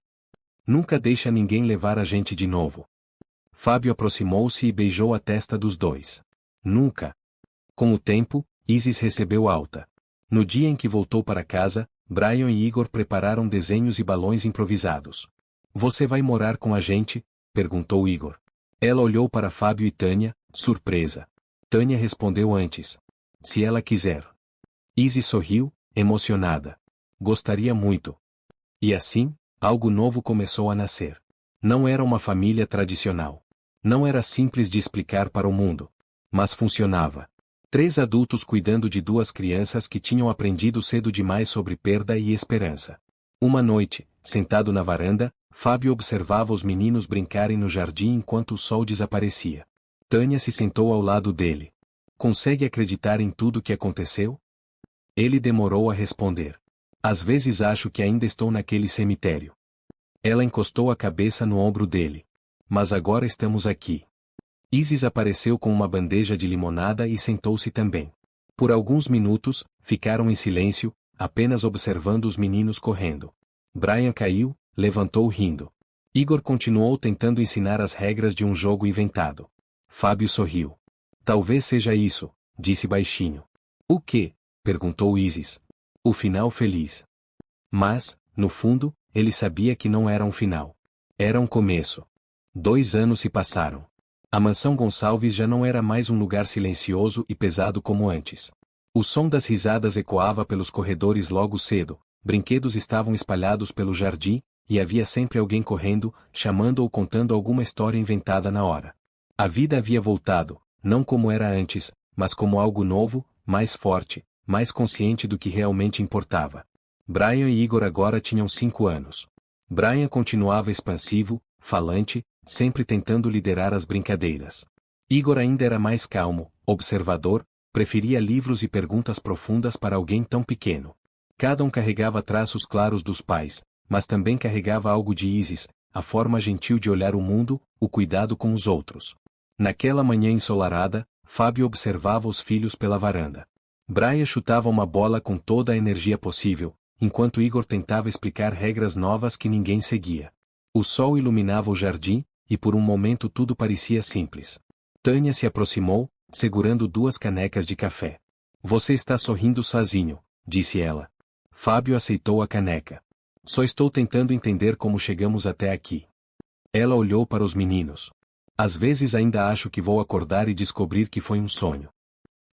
Nunca deixa ninguém levar a gente de novo. Fábio aproximou-se e beijou a testa dos dois. Nunca. Com o tempo, Isis recebeu alta. No dia em que voltou para casa, Brian e Igor prepararam desenhos e balões improvisados. Você vai morar com a gente? Perguntou Igor. Ela olhou para Fábio e Tânia, surpresa. Tânia respondeu antes. Se ela quiser. Isis sorriu, emocionada. Gostaria muito. E assim, algo novo começou a nascer. Não era uma família tradicional. Não era simples de explicar para o mundo. Mas funcionava. 3 adultos cuidando de 2 crianças que tinham aprendido cedo demais sobre perda e esperança. Uma noite, sentado na varanda, Fábio observava os meninos brincarem no jardim enquanto o sol desaparecia. Tânia se sentou ao lado dele. Consegue acreditar em tudo que aconteceu? Ele demorou a responder. Às vezes acho que ainda estou naquele cemitério. Ela encostou a cabeça no ombro dele. Mas agora estamos aqui. Isis apareceu com uma bandeja de limonada e sentou-se também. Por alguns minutos, ficaram em silêncio, apenas observando os meninos correndo. Brian caiu, levantou rindo. Igor continuou tentando ensinar as regras de um jogo inventado. Fábio sorriu. Talvez seja isso, disse baixinho. O quê? Perguntou Isis. O final feliz. Mas, no fundo, ele sabia que não era um final. Era um começo. 2 anos se passaram. A mansão Gonçalves já não era mais um lugar silencioso e pesado como antes. O som das risadas ecoava pelos corredores logo cedo, brinquedos estavam espalhados pelo jardim, e havia sempre alguém correndo, chamando ou contando alguma história inventada na hora. A vida havia voltado, não como era antes, mas como algo novo, mais forte, mais consciente do que realmente importava. Brian e Igor agora tinham 5 anos. Brian continuava expansivo, falante, sempre tentando liderar as brincadeiras. Igor ainda era mais calmo, observador, preferia livros e perguntas profundas para alguém tão pequeno. Cada um carregava traços claros dos pais, mas também carregava algo de Isis, a forma gentil de olhar o mundo, o cuidado com os outros. Naquela manhã ensolarada, Fábio observava os filhos pela varanda. Brian chutava uma bola com toda a energia possível, enquanto Igor tentava explicar regras novas que ninguém seguia. O sol iluminava o jardim, e por um momento tudo parecia simples. Tânia se aproximou, segurando 2 canecas de café. Você está sorrindo sozinho, disse ela. Fábio aceitou a caneca. Só estou tentando entender como chegamos até aqui. Ela olhou para os meninos. Às vezes ainda acho que vou acordar e descobrir que foi um sonho.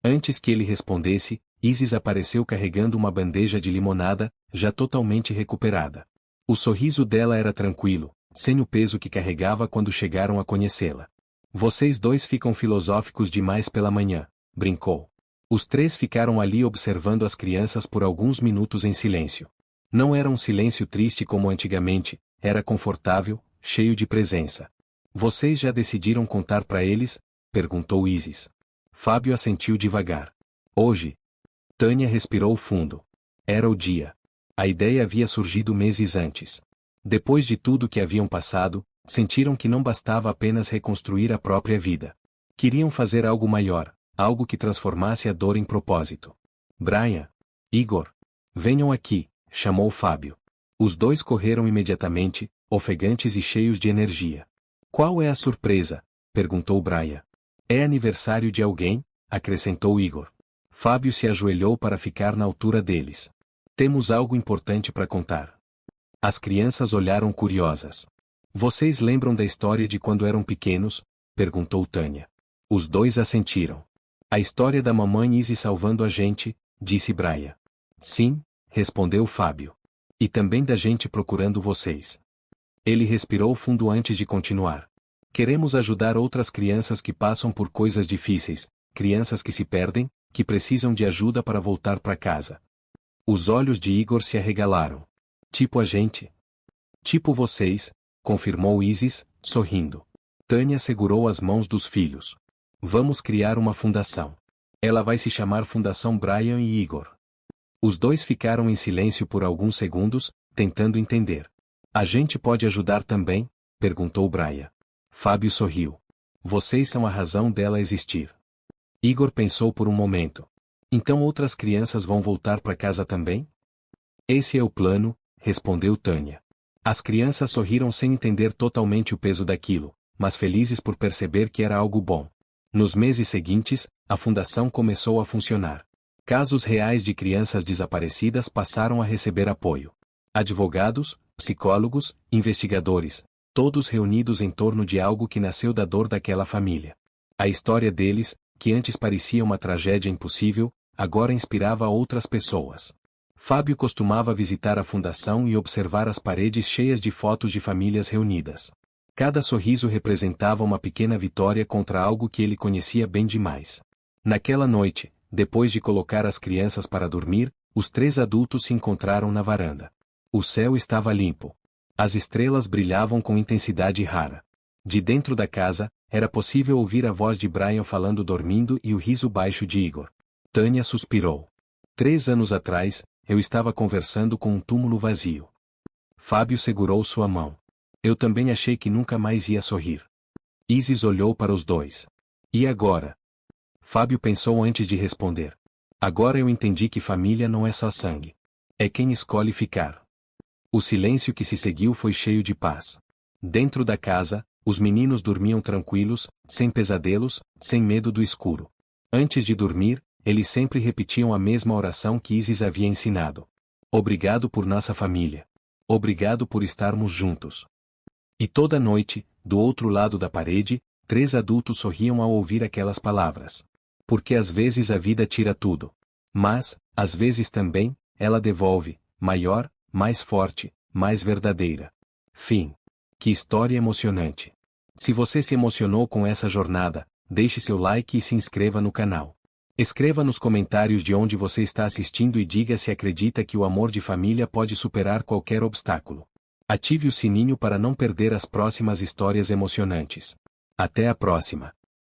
Antes que ele respondesse, Isis apareceu carregando uma bandeja de limonada, já totalmente recuperada. O sorriso dela era tranquilo, sem o peso que carregava quando chegaram a conhecê-la. Vocês 2 ficam filosóficos demais pela manhã, brincou. Os 3 ficaram ali observando as crianças por alguns minutos em silêncio. Não era um silêncio triste como antigamente, era confortável, cheio de presença. Vocês já decidiram contar para eles? Perguntou Isis. Fábio assentiu devagar. Hoje. Tânia respirou fundo. Era o dia. A ideia havia surgido meses antes. Depois de tudo que haviam passado, sentiram que não bastava apenas reconstruir a própria vida. Queriam fazer algo maior, algo que transformasse a dor em propósito. Brian, Igor, venham aqui, chamou Fábio. Os 2 correram imediatamente, ofegantes e cheios de energia. Qual é a surpresa? Perguntou Brian. É aniversário de alguém? Acrescentou Igor. Fábio se ajoelhou para ficar na altura deles. Temos algo importante para contar. As crianças olharam curiosas. Vocês lembram da história de quando eram pequenos? Perguntou Tânia. Os 2 assentiram. A história da mamãe Isis salvando a gente, disse Brian. Sim, respondeu Fábio. E também da gente procurando vocês. Ele respirou fundo antes de continuar. Queremos ajudar outras crianças que passam por coisas difíceis, crianças que se perdem, que precisam de ajuda para voltar para casa. Os olhos de Igor se arregalaram. Tipo a gente? Tipo vocês, confirmou Isis, sorrindo. Tânia segurou as mãos dos filhos. Vamos criar uma fundação. Ela vai se chamar Fundação Brian e Igor. Os 2 ficaram em silêncio por alguns segundos, tentando entender. A gente pode ajudar também? Perguntou Brian. Fábio sorriu. Vocês são a razão dela existir. Igor pensou por um momento. Então outras crianças vão voltar para casa também? Esse é o plano, respondeu Tânia. As crianças sorriram sem entender totalmente o peso daquilo, mas felizes por perceber que era algo bom. Nos meses seguintes, a fundação começou a funcionar. Casos reais de crianças desaparecidas passaram a receber apoio. Advogados, psicólogos, investigadores, todos reunidos em torno de algo que nasceu da dor daquela família. A história deles, que antes parecia uma tragédia impossível, agora inspirava outras pessoas. Fábio costumava visitar a fundação e observar as paredes cheias de fotos de famílias reunidas. Cada sorriso representava uma pequena vitória contra algo que ele conhecia bem demais. Naquela noite, depois de colocar as crianças para dormir, os 3 adultos se encontraram na varanda. O céu estava limpo. As estrelas brilhavam com intensidade rara. De dentro da casa, era possível ouvir a voz de Brian falando dormindo e o riso baixo de Igor. Tânia suspirou. 3 anos atrás, eu estava conversando com um túmulo vazio. Fábio segurou sua mão. Eu também achei que nunca mais ia sorrir. Isis olhou para os 2. E agora? Fábio pensou antes de responder. Agora eu entendi que família não é só sangue. É quem escolhe ficar. O silêncio que se seguiu foi cheio de paz. Dentro da casa, os meninos dormiam tranquilos, sem pesadelos, sem medo do escuro. Antes de dormir, eles sempre repetiam a mesma oração que Isis havia ensinado. Obrigado por nossa família. Obrigado por estarmos juntos. E toda noite, do outro lado da parede, 3 adultos sorriam ao ouvir aquelas palavras. Porque às vezes a vida tira tudo. Mas, às vezes também, ela devolve, maior, mais forte, mais verdadeira. Fim. Que história emocionante. Se você se emocionou com essa jornada, deixe seu like e se inscreva no canal. Escreva nos comentários de onde você está assistindo e diga se acredita que o amor de família pode superar qualquer obstáculo. Ative o sininho para não perder as próximas histórias emocionantes. Até a próxima.